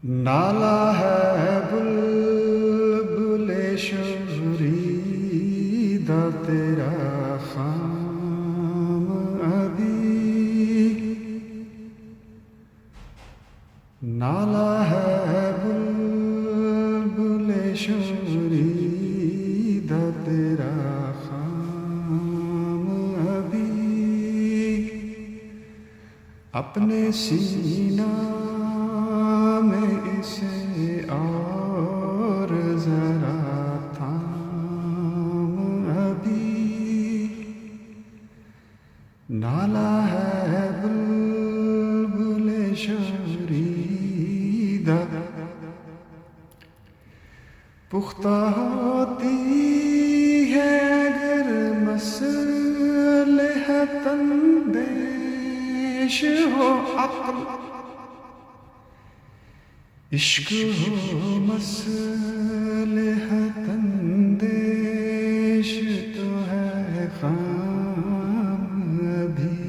نالا ہے بلبل شوریدہ تیرا خام ابھی، نالا ہے بلبل شوریدہ تیرا خام ابھی، اپنے سینہ میں اسے اور ذرا تھام ابھی، نالا ہے بلبل شوریدہ، پختہ ہوتی ہے اگر مصلحت اندیش ہو عقل، عشق ہو مصلحت اندیش تو ہے خام ابھی،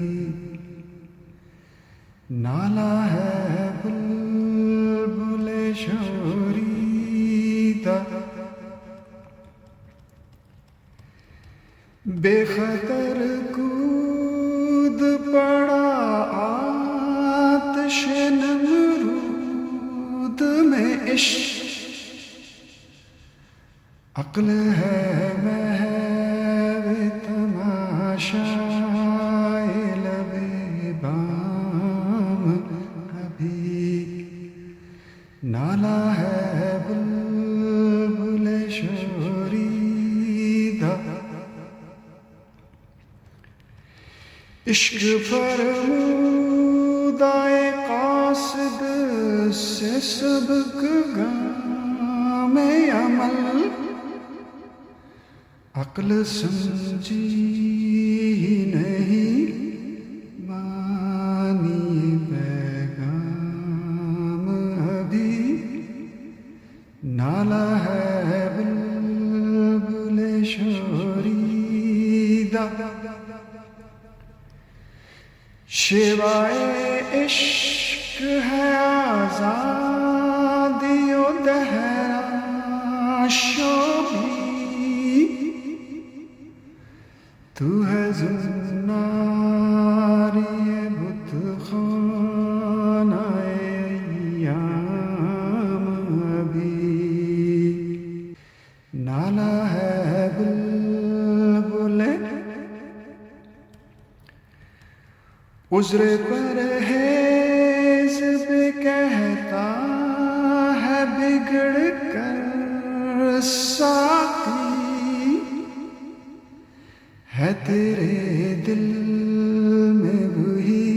نالا ہے بلبل شوریدہ، بے خطر کود پڑا آتش نمرود میں عشق، عقل ہے محو تماشائے لب بام ابھی، نالا ہے بلبل شوریدہ، عشق فرمودہ قاصد سے سبق گام عمل، عقل سمجھی نہیں مانی پیغام ابھی، نالا ہے بلبل شوریدہ، شیوائے عشق ہے آزادی و دہرا شوبھی، تو ہے زناری بت خانہ ایام ابھی، نالا ہے بلبل عذر پرہیز بھی کہتا ہے بگڑ کر ساقی، ہے تیرے دل میں وہی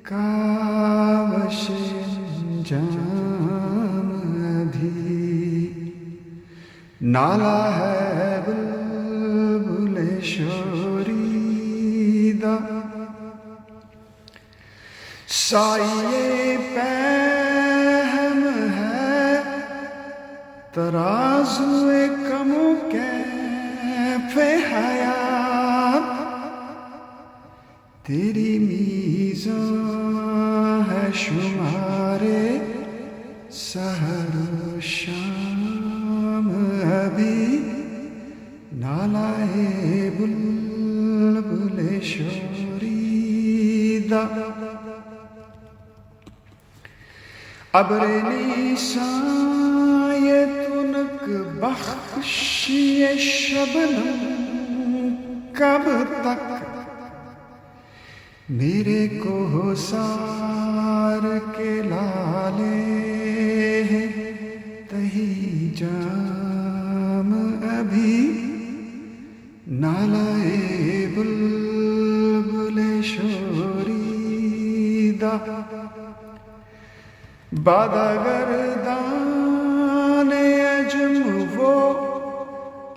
کاوش انجام ابھی، نالا ہے بلبل شوریدہ، سایہ پہم ہے ترازو کم و کیف حیات، تیری میزان ہے شمار سحر و شام ابھی، نالا ہے بلبل شوریدہ، ابر نیسان یہ تنک بخشی شبنم کب تک، میرے کوثر کے لالے ہیں تہی جام ابھی، نالا بلبل شوریدہ، بادگردان عجم وہ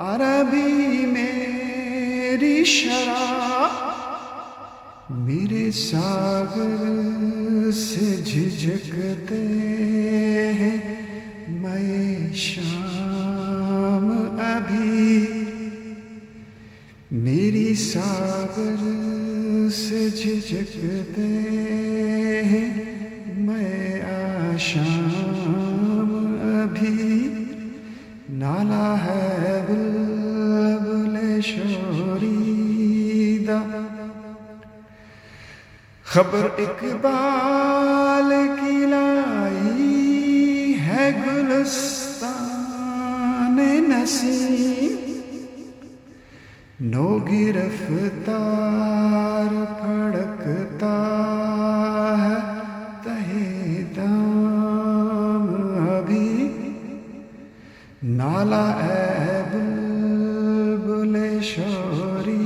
عربی میری شرح، میرے ساگر سے جھجکتے ہیں میں شام ابھی، میری ساگر سے جھجکتے ہیں میں شام ابھی نالا ہے بلبل شوریدہ خبر اقبال کی لائی ہے گلستان نسیم نو گرفتار پھڑکتا ہے تہے دام ابھی نالا اے بلبل شوریدہ